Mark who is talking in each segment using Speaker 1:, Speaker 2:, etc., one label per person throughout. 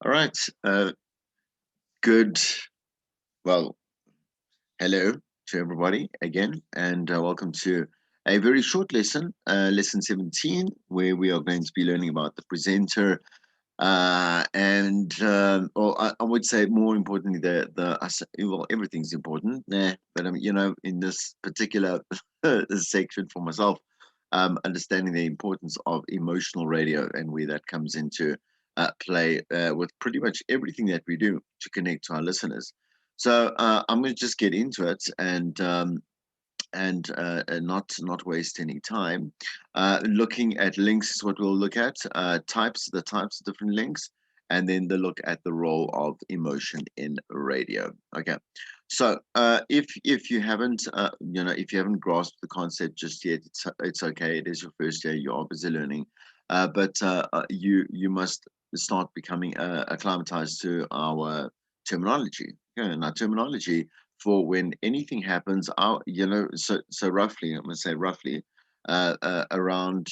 Speaker 1: All right. Good. Well, hello to everybody again, and welcome to a very short lesson, lesson 17, where we are going to be learning about the presenter. Or I would say more importantly, well, everything's important, but in this particular section for myself, understanding the importance of emotional radio and where that comes into play with pretty much everything that we do to connect to our listeners. So I'm going to just get into it and not waste any time. Looking at links is what we'll look at. The types of different links, and then the look at the role of emotion in radio. Okay, so if you haven't if you haven't grasped the concept just yet, it's okay. It is your first year. You're obviously learning, but you must start becoming acclimatized to our terminology. Yeah, and our terminology for when anything happens, so roughly, I'm going to say roughly, around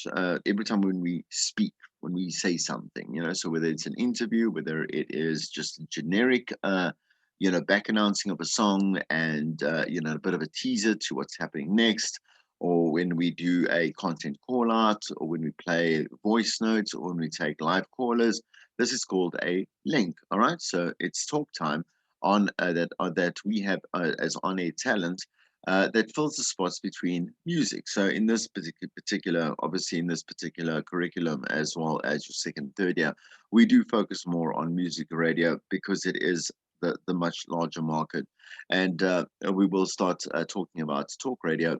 Speaker 1: every time when we speak, when we say something, so whether it's an interview, whether it is just a generic, back announcing of a song and, a bit of a teaser to what's happening next, or when we do a content call out, or when we play voice notes, or when we take live callers, this is called a link. All right. So it's talk time on that we have as on-air talent that fills the spots between music. So in this obviously in this particular curriculum, as well as your second, third year, we do focus more on music radio because it is the much larger market, and we will start talking about talk radio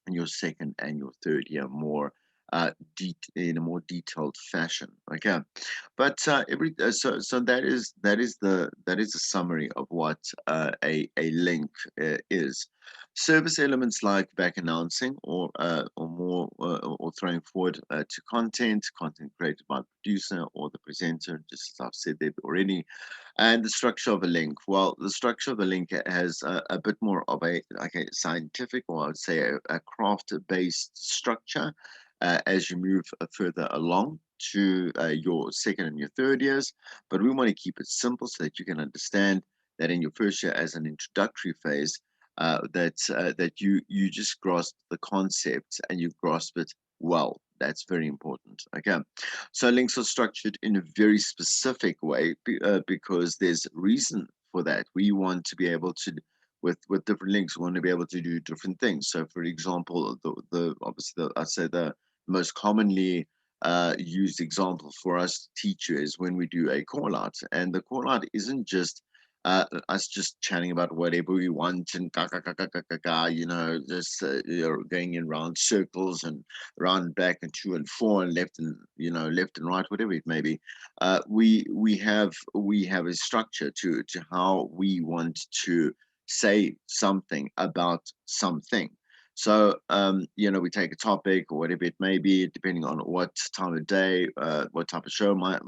Speaker 1: in your second and your third year more in a more detailed fashion. Okay, but that is a summary of what a link is. Service elements like back announcing or throwing forward to content created by the producer or the presenter, just as I've said there already. And the structure of a link. Well, the structure of the link has a bit more of a like a scientific, or I would say a craft-based structure as you move further along to your second and your third years. But we want to keep it simple so that you can understand that in your first year, as an introductory phase, that you just grasp the concept and you grasp it well. That's very important. Okay, so links are structured in a very specific way because there's reason for that. We want to be able to, with different links, we want to be able to do different things. So, for example, the obviously I'd say the most commonly used example for us teachers when we do a call out, and the call out isn't just us just chatting about whatever we want and just going in round circles and round and back and to and four and left and left and right, whatever it may be. We have a structure to how we want to say something about something. So, we take a topic or whatever it may be, depending on what time of day, what type of show my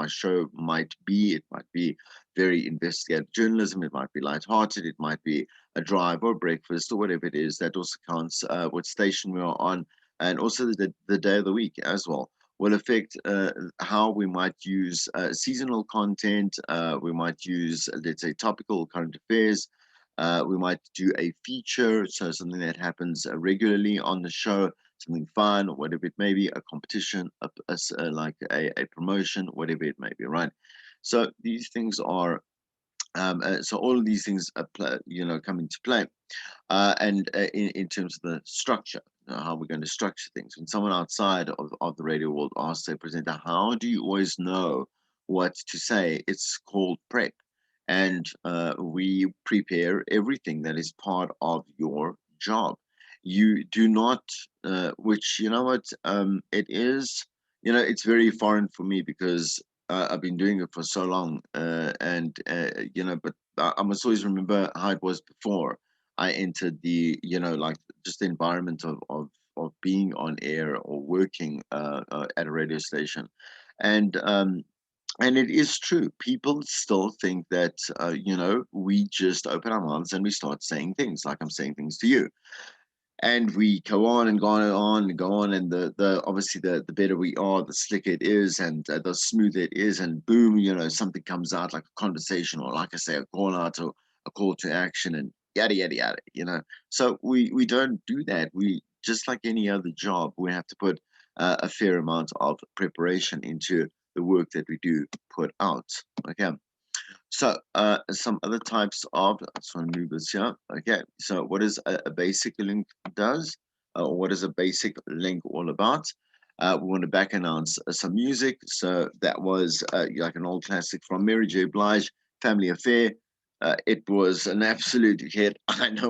Speaker 1: show might be. It might be very investigative journalism. It might be lighthearted. It might be a drive or breakfast or whatever it is. That also counts what station we are on, and also the day of the week as well will affect how we might use seasonal content. We might use, let's say, topical current affairs. We might do a feature, so something that happens regularly on the show, something fun, or whatever it may be, a competition, like a promotion, whatever it may be, right? So these things are, so all of these things, come into play, and in terms of the structure, how we're going to structure things. When someone outside of the radio world asks a presenter, how do you always know what to say? It's called prep. And we prepare everything that is part of your job. You do not, which, you know what, it is, it's very foreign for me because I've been doing it for so long. But I must always remember how it was before I entered like just the environment of being on air or working at a radio station, and it is true. People still think that we just open our mouths and we start saying things like I'm saying things to you. And we go on and go on and go on, and the obviously the better we are, the slicker it is, and the smoother it is, and boom, something comes out like a conversation, or like I say, a call out, or a call to action, and yada yada yada. So we don't do that. We, just like any other job, we have to put a fair amount of preparation into the work that we do put out. Okay. So, some other types of, I just want to move this here. Okay, so what is a basic link does, or what is a basic link all about? We want to back announce some music. So that was like an old classic from Mary J. Blige, Family Affair. It was an absolute hit. I know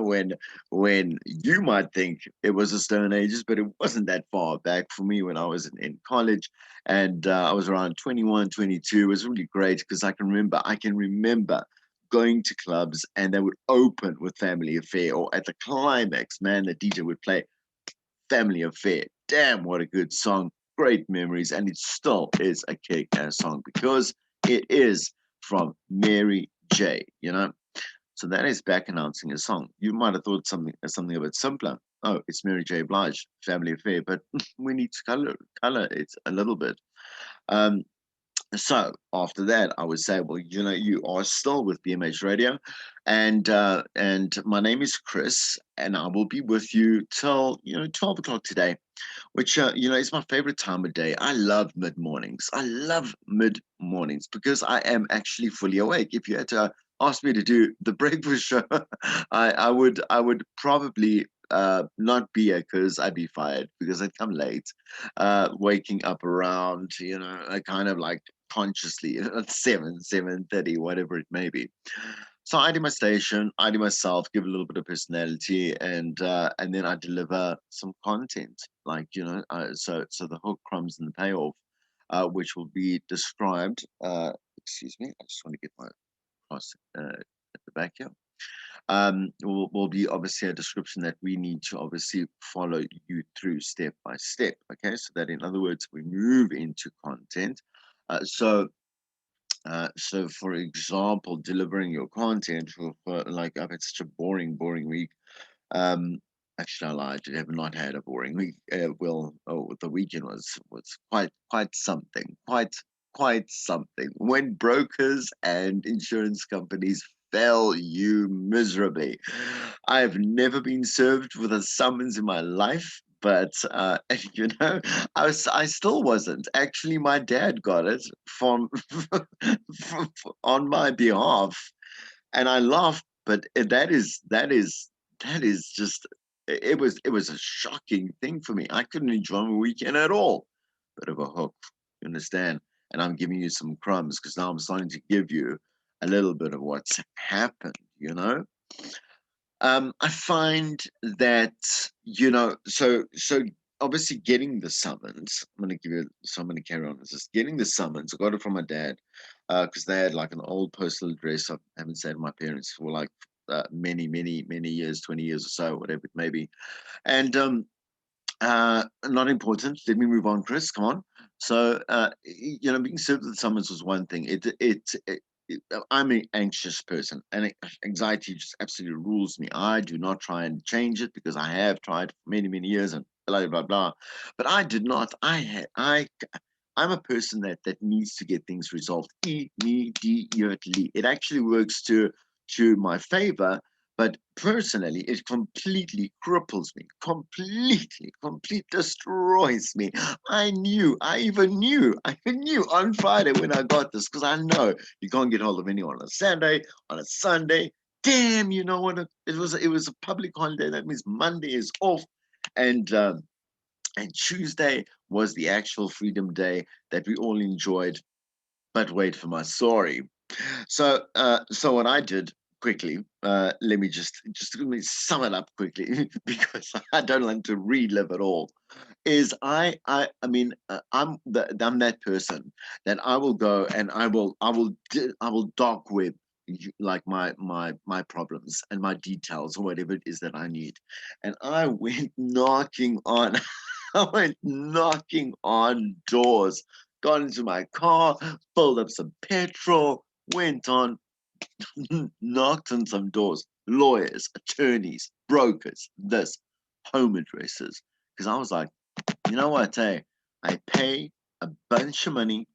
Speaker 1: when you might think it was the Stone Ages, but it wasn't that far back for me when I was in college, and I was around 21, 22. It was really great because I can remember going to clubs and they would open with Family Affair, or at the climax, man, the DJ would play Family Affair. Damn, what a good song. Great memories, and it still is a kick-ass song because it is from Mary J. So that is back announcing a song. You might have thought something a bit simpler. Oh, it's Mary J. Blige, Family Affair, but we need to color it a little bit. Um, so after that, I would say, well, you are still with BMH Radio, and my name is Chris, and I will be with you till 12 o'clock today, which is my favorite time of day. I love mid mornings. I love mid mornings because I am actually fully awake. If you had to ask me to do the breakfast show, I would probably not be here because I'd be fired because I'd come late, waking up around I kind of like consciously at 7:30, whatever it may be. So I do my station, I do myself, give a little bit of personality, and then I deliver some content, like so the hook, crumbs, and the payoff, which will be described. Excuse me, I just want to get my cross at the back here. Will be obviously a description that we need to obviously follow you through step by step. Okay, so that in other words, we move into content. So for example, delivering your content for like I've had such a boring week. Um, Actually, I lied. I have not had a boring week. The weekend was quite something. Quite something. When brokers and insurance companies fail you miserably. I've never been served with a summons in my life, but I still wasn't. Actually, my dad got it from, on my behalf, and I laughed. But that is just it was a shocking thing for me. I couldn't enjoy my weekend at all. Bit of a hook, you understand? And I'm giving you some crumbs because now I'm starting to give you a little bit of what's happened. I find that so obviously getting the summons. I'm going to carry on. It's just getting the summons. I got it from my dad because they had like an old postal address. I haven't seen my parents for like many years, 20 years or so, whatever it may be. And not important. Let me move on, Chris. Come on. So, being served with summons was one thing. I'm an anxious person, and anxiety just absolutely rules me. I do not try and change it because I have tried for many years and blah blah blah. But I did not. I'm a person that needs to get things resolved immediately. It actually works to my favor, but personally, it completely cripples me, complete destroys me. I even knew on Friday when I got this, because I know you can't get hold of anyone on a Saturday, on a Sunday. Damn, you know what? It was a public holiday. That means Monday is off, and Tuesday was the actual Freedom Day that we all enjoyed. But wait for my story. So what I did quickly, let me just let me sum it up quickly because I don't like to relive it all. Is I'm that person that I will go and I will dark web like my problems and my details or whatever it is that I need, and I went knocking on I went knocking on doors, got into my car, filled up some petrol, went on, knocked on some doors, lawyers, attorneys, brokers, this. home addresses because I was like, you know what, hey, I pay a bunch of money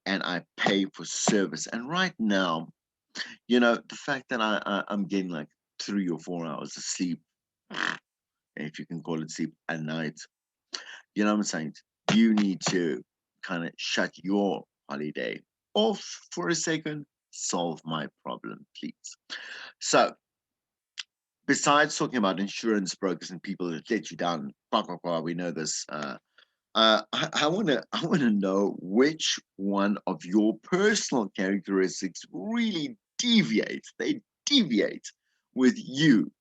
Speaker 1: and I pay for service. And right now, the fact that I'm getting like 3 or 4 hours of sleep, if you can call it sleep at night, you know what I'm saying? You need to kind of shut your holiday off for a second, solve my problem, please. So, besides talking about insurance brokers and people that let you down, blah, blah, blah, we know this. I want to know which one of your personal characteristics really deviate. They deviate with you.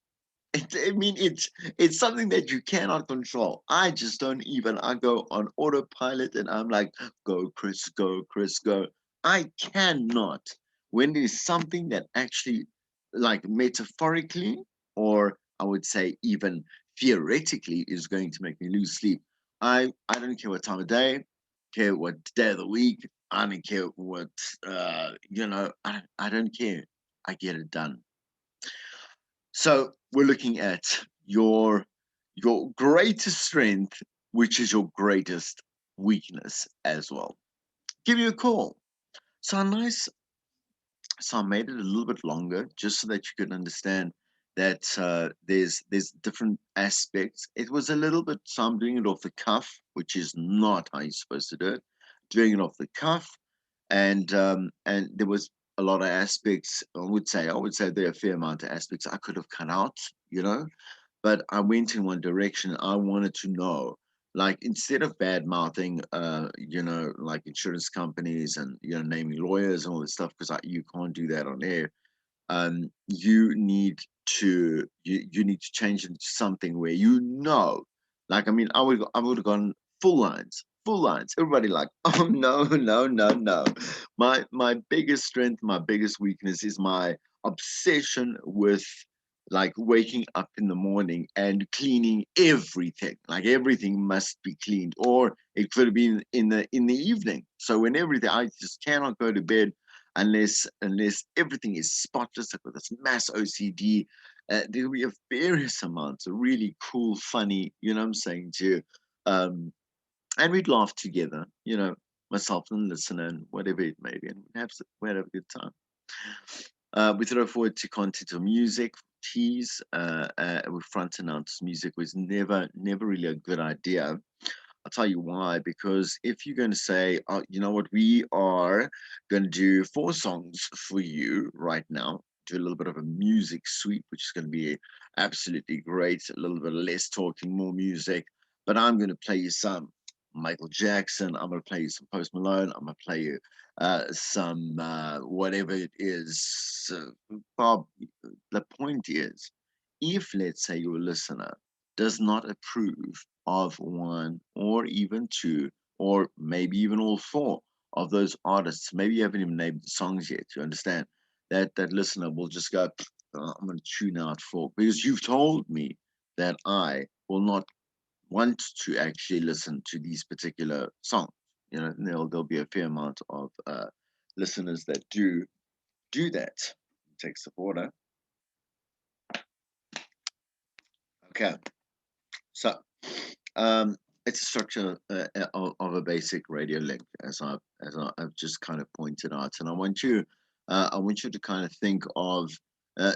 Speaker 1: I mean, it's something that you cannot control. I just don't even. I go on autopilot, and I'm like, "Go, Chris, go, Chris, go." I cannot. When there's something that actually, like metaphorically, or I would say even theoretically, is going to make me lose sleep, I don't care what time of day, care what day of the week. I don't care what I don't care. I get it done. So we're looking at your greatest strength, which is your greatest weakness as well. Give you a call. So nice. So I made it a little bit longer just so that you could understand that there's different aspects. It was a little bit. So I'm doing it off the cuff, which is not how you're supposed to do it. Doing it off the cuff, and there was a lot of aspects. I would say there are a fair amount of aspects I could have cut out, you know, but I went in one direction. I wanted to know, like, instead of bad mouthing, like insurance companies and naming lawyers and all this stuff, because you can't do that on air. You need you need to change it into something where like, I mean, I would have gone full lines. Everybody like, oh no, no, no, no. My biggest strength, my biggest weakness is my obsession with like waking up in the morning and cleaning everything. Like everything must be cleaned, or it could have been in the evening. So when everything, I just cannot go to bed unless everything is spotless. I've got this mass OCD. There'll be a various amounts of really cool, funny, what I'm saying, too. Um, and we'd laugh together, myself and the listener and whatever it may be, and we'd have a good time. We throw forward to content of music. Tease with front announce music was never really a good idea. I'll tell you why. Because if you're going to say, oh, you know what, we are going to do 4 songs for you right now, do a little bit of a music sweep, which is going to be absolutely great. A little bit less talking, more music. But I'm going to play you some Michael Jackson. I'm going to play you some Post Malone. I'm going to play you some whatever it is. Bob, the point is, if let's say your listener does not approve of one or even two, or maybe even all 4 of those artists, maybe you haven't even named the songs yet, you understand? That listener will just go, I'm going to tune out for, because you've told me that I will not want to actually listen to these particular songs. There'll be a fair amount of listeners that do that. Take supporter. Okay, so um, it's a structure of a basic radio link, as I've just kind of pointed out, and I want you to kind of think of.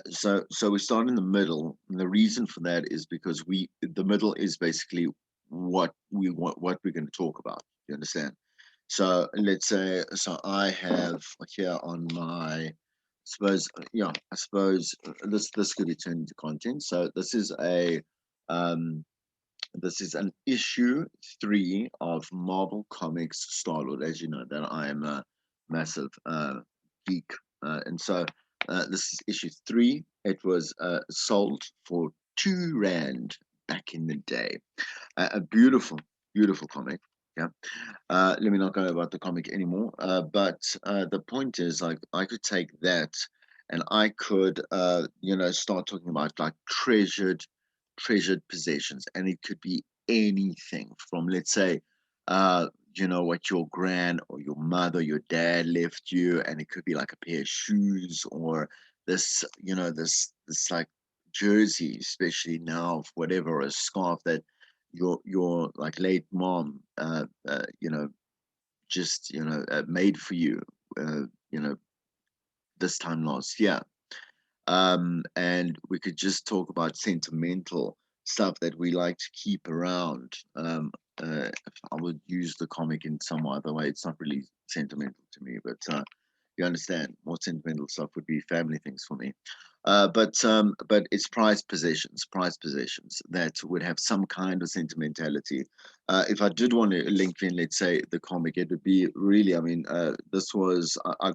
Speaker 1: So we start in the middle, and the reason for that is because the middle is basically what we're going to talk about. You understand? So let's say, so I have here on my, I suppose this could be turned into content. So um, this is an issue 3 of Marvel Comics Star-Lord. As you know, that I am a massive geek, and so this is issue 3. It was sold for 2 rand back in the day. A beautiful, beautiful comic. Yeah. Let me not go about the comic anymore. But the point is, like, I could take that, and I could, start talking about like treasured possessions, and it could be anything from, let's say, what your grand or your mother, your dad left you, and it could be like a pair of shoes, or this, this like jersey, especially now, whatever, a scarf that your like late mom, just made for you, uh, you know, this time last year. And we could just talk about sentimental stuff that we like to keep around. I would use the comic in some other way. It's not really sentimental to me, but you understand, more sentimental stuff would be family things for me. But it's prized possessions that would have some kind of sentimentality. If I did want to link in, let's say, the comic, it would be really. I mean, I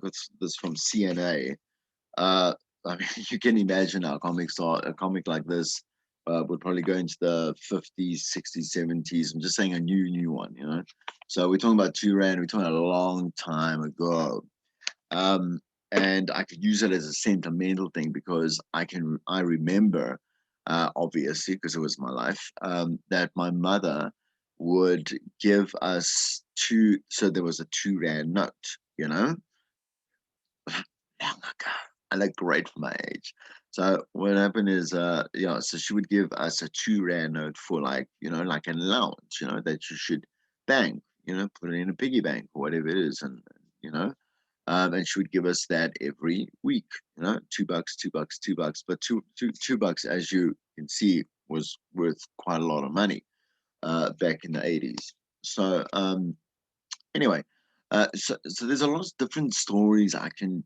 Speaker 1: got this from CNA. uh, I mean, you can imagine how comics are. A comic like this would probably go into the 50s, 60s, 70s. I'm just saying a new one, you know. So we're talking about 2 rand. We're talking a long time ago. Um, and I could use it as a sentimental thing because I remember, obviously, because it was my life, that my mother would give us two. So there was a 2 rand note, you know, long ago. I look great for my age. So what happened is, so she would give us a 2 rand note for, like, like an allowance, that you should bank, put it in a piggy bank or whatever it is, you know, and she would give us that every week, $2, $2, $2, but $2, as you can see, was worth quite a lot of money back in the 80s. So anyway, so there's a lot of different stories I can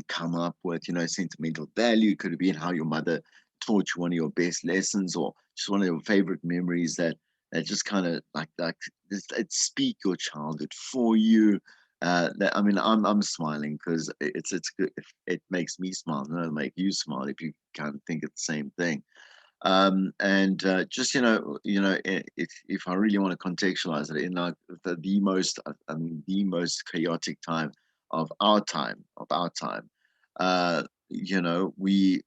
Speaker 1: come up with. Sentimental value could have been how your mother taught you one of your best lessons, or just one of your favorite memories that just kind of it speak your childhood for you. That, I mean, I'm smiling because it's good. It makes me smile, and it'll make you smile if you kind of think it's the same thing. And just if I really want to contextualize it in, like, the most, I mean, the most chaotic time of our time, we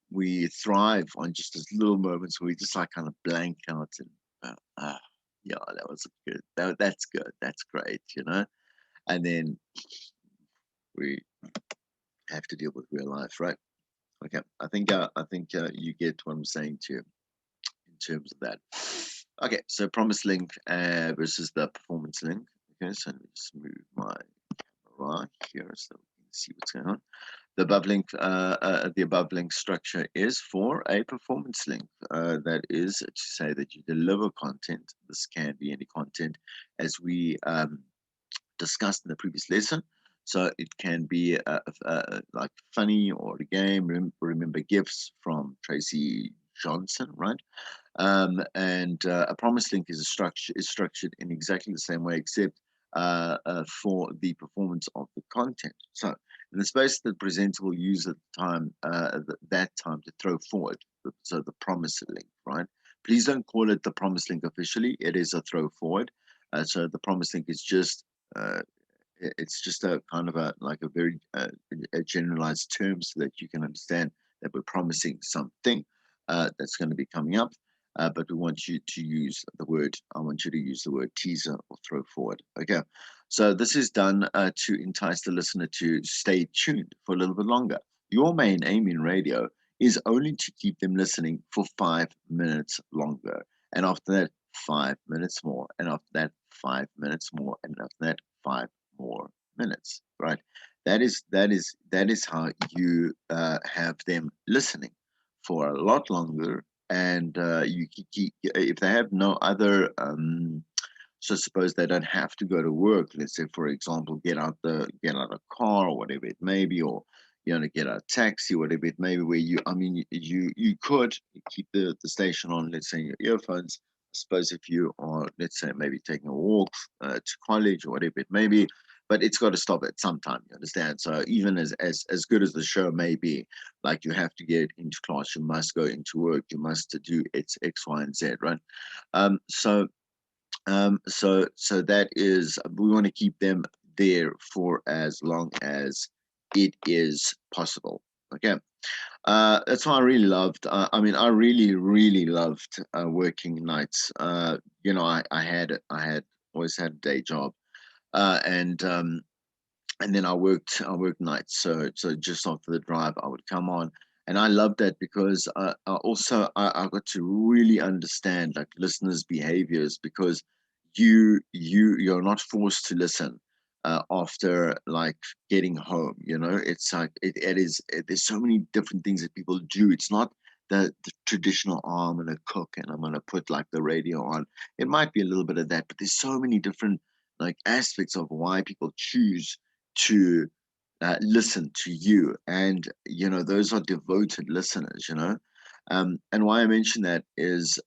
Speaker 1: thrive on just those little moments where we just, like, kind of blank out and yeah, that was good, that's good, that's great, and then we have to deal with real life, right? Okay, I think you get what I'm saying to you in terms of that. Okay, so promise link versus the performance link. Okay, so let me just move my camera here so we can see what's going on. The above link structure is for a performance link. That is to say that you deliver content. This can be any content, as we discussed in the previous lesson. So it can be like funny or a game. Remember gifts from Tracy Johnson, right? And a promise link is structured in exactly the same way, except for the performance of the content. So in the space that the presenter will use at the time, that time to throw forward, so the promise link, right? Please don't call it the promise link officially. It is a throw forward. So the promise link is just uh, it's just a kind of a very a generalized term so that you can understand that we're promising something that's going to be coming up. But we want you to use the word, I want you to use the word teaser or throw forward. Okay. So this is done to entice the listener to stay tuned for a little bit longer. Your main aim in radio is only to keep them listening for 5 minutes longer. And after that, 5 minutes more. And after that, 5 minutes more. And after that, 5 more minutes. Right. That is how you have them listening for a lot longer, and you keep, if they have no other so suppose they don't have to go to work, let's say, for example, get out a car or whatever it may be, or get a taxi, whatever it may be, where you could keep the station on, let's say, your earphones. I suppose if you are, let's say, maybe taking a walk to college or whatever it may be, but it's got to stop at some time, you understand? So even as good as the show may be, like, you have to get into class, you must go into work, you must do its X, Y, and Z, right? So that is, we want to keep them there for as long as it is possible. Okay. That's why I really loved. I mean, I really, really loved working nights. I had always had a day job, and then I worked nights. So just after the drive, I would come on, And I love that because I got to really understand like listeners' behaviors, because you're not forced to listen after like getting home. It's like there's so many different things that people do. It's not the traditional, oh, I'm gonna cook and I'm gonna put like the radio on. It might be a little bit of that, but there's so many different like aspects of why people choose to listen to you. And those are devoted listeners. And why I mention that is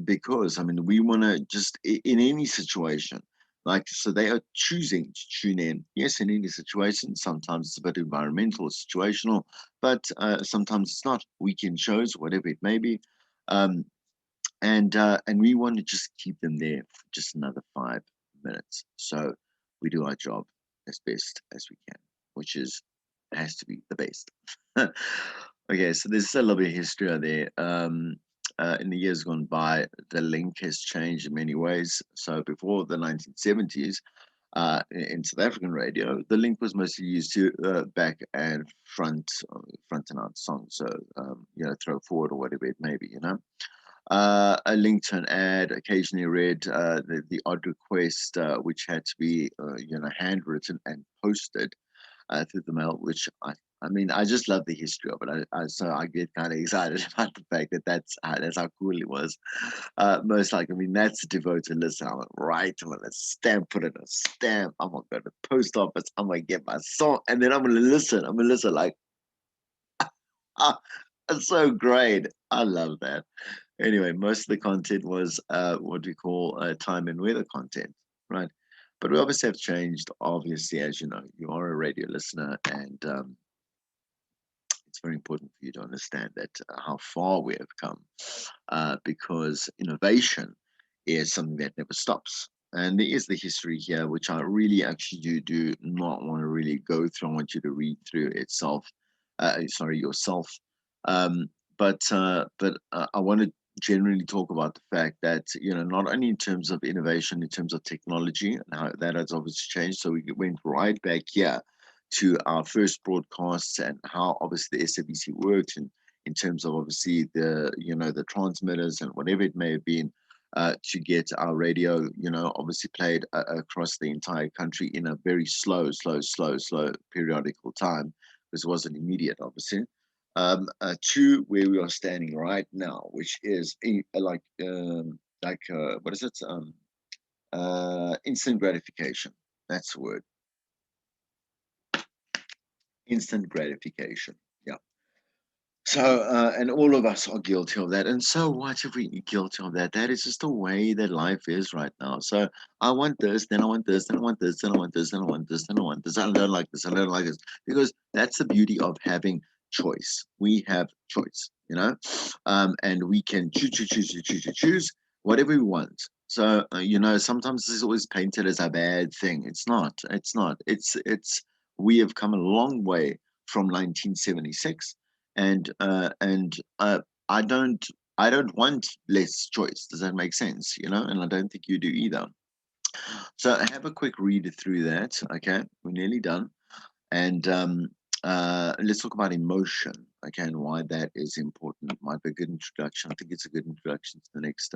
Speaker 1: because, I mean, we want to just in any situation, like, so they are choosing to tune in. Yes, in any situation. Sometimes it's a bit environmental, situational, but sometimes it's not. Weekend shows, whatever it may be. um, and we want to just keep them there for just another 5 minutes. So we do our job as best as we can, which is has to be the best. Okay, so there's a little bit of history out there. In the years gone by, the link has changed in many ways. So before the 1970s, in South African radio, the link was mostly used to back and front and out songs. So throw forward or whatever it may be. A link to an ad, occasionally read the odd request, which had to be, handwritten and posted through the mail, which I mean, I just love the history of it. So I get kind of excited about the fact that that's how cool it was. Most like, I mean, that's a devoted listen. I'm like, right, I'm gonna stamp, put it in a stamp. I'm gonna go to the post office. I'm gonna get my song, and then I'm gonna listen. I'm gonna listen like, ah, it's so great. I love that. Anyway, most of the content was what we call time and weather content, right? But we obviously have changed. Obviously, as you know, you are a radio listener, and it's very important for you to understand that how far we have come, because innovation is something that never stops. And there is the history here, which I really actually do not want to really go through. I want you to read through itself, yourself. Um, but I want to generally talk about the fact that, not only in terms of innovation, in terms of technology, and how that has obviously changed. So we went right back here to our first broadcasts and how obviously the SABC worked, and in terms of obviously the transmitters and whatever it may have been, to get our radio, obviously played across the entire country in a very slow periodical time, because it wasn't immediate, obviously. To where we are standing right now, which is what is it? Instant gratification. That's the word. Instant gratification. Yeah. So, and all of us are guilty of that. And so, what if we guilty of that? That is just the way that life is right now. So, I want this, then I want this, then I want this, then I want this, then I want this, then I want this. I don't like this, I don't like this. Because that's the beauty of having choice. We have choice, and we can choose whatever we want. So, sometimes this is always painted as a bad thing. It's not. It's not. We have come a long way from 1976, and I don't want less choice. Does that make sense? And I don't think you do either. So have a quick read through that. Okay, we're nearly done, and let's talk about emotion. Okay, and why that is important. It might be a good introduction. I think it's a good introduction to the next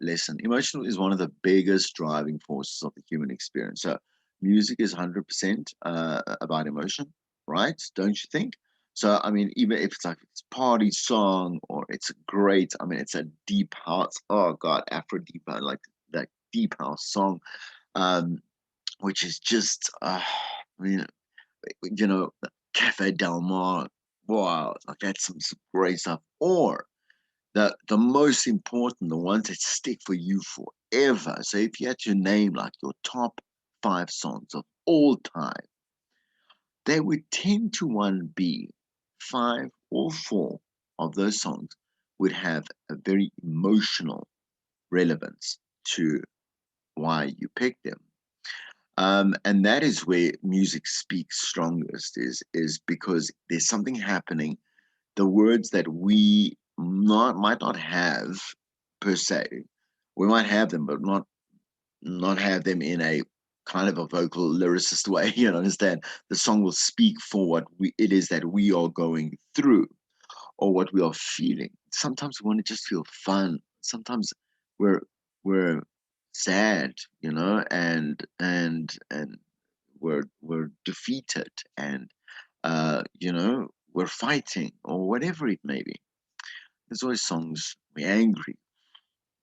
Speaker 1: lesson. Emotion is one of the biggest driving forces of the human experience. So music is 100% about emotion, right? Don't you think? So, I mean, even if it's like it's a party song or it's a great, I mean, it's a deep house. Oh God, Afro deep, I like that deep house song, um, which is just, I mean, Cafe Del Mar. Wow, like that's some great stuff. Or the most important, the ones that stick for you forever. So if you had to name like your top 5 songs of all time, they would 10 to 1 be 5 or 4 of those songs would have a very emotional relevance to why you picked them. And that is where music speaks strongest, is because there's something happening. The words that we might not have per se, we might have them, but not have them in a kind of a vocal lyricist way. You understand? The song will speak for what it is that we are going through or what we are feeling. Sometimes we want to just feel fun. Sometimes we're we're sad, and we're defeated, and we're fighting or whatever it may be. There's always songs we're angry.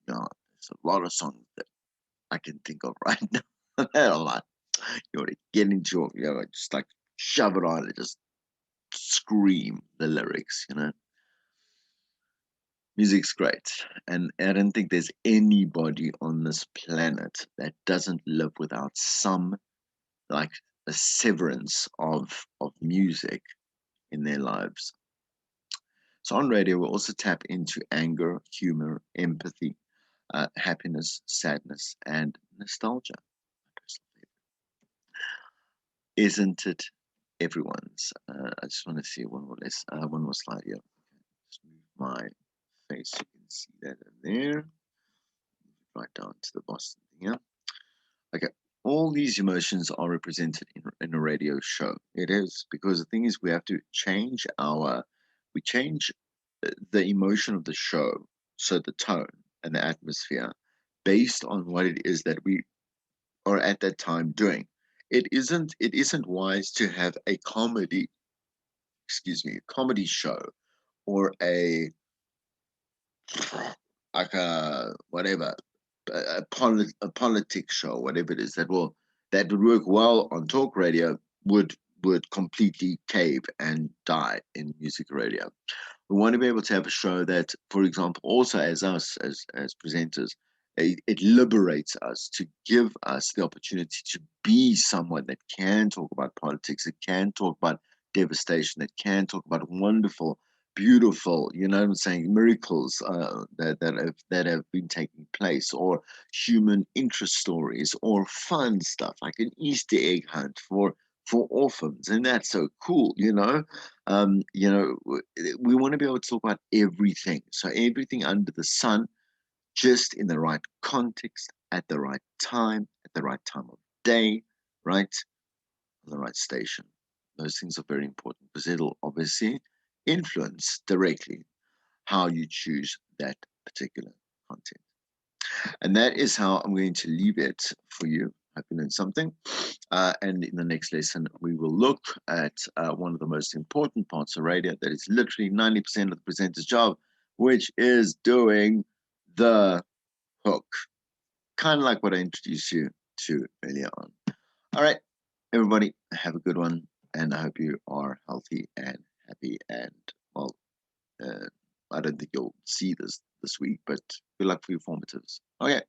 Speaker 1: There's a lot of songs that I can think of right now. That are like, you want to get into it, just like shove it on and just scream the lyrics. Music's great. And I don't think there's anybody on this planet that doesn't live without some, like, a severance of music in their lives. So on radio, we'll also tap into anger, humor, empathy, happiness, sadness, and nostalgia. Isn't it everyone's? I just want to see one more slide here. Just move my face. You can see that in there. Right down to the bottom here. Okay. All these emotions are represented in a radio show. It is because the thing is we have to change the emotion of the show, so the tone and the atmosphere, based on what it is that we are at that time doing. It isn't wise to have a comedy show or a whatever a politics show, whatever it is that would work well on talk radio would completely cave and die in music radio. We want to be able to have a show that, for example, also as us as presenters, it liberates us to give us the opportunity to be someone that can talk about politics, that can talk about devastation, that can talk about wonderful, beautiful, you know what I'm saying, miracles that have been taking place, or human interest stories, or fun stuff like an Easter egg hunt for orphans, and that's so cool. We want to be able to talk about everything. So everything under the sun, just in the right context, at the right time of day, right? On the right station. Those things are very important because it'll obviously influence directly how you choose that particular content. And that is how I'm going to leave it for you. Hope you learned something. And in the next lesson, we will look at one of the most important parts of radio that is literally 90% of the presenter's job, which is doing the hook. Kind of like what I introduced you to earlier on. All right, everybody, have a good one. And I hope you are healthy and happy. And, well, I don't think you'll see this week, but good luck for your formatives. Okay.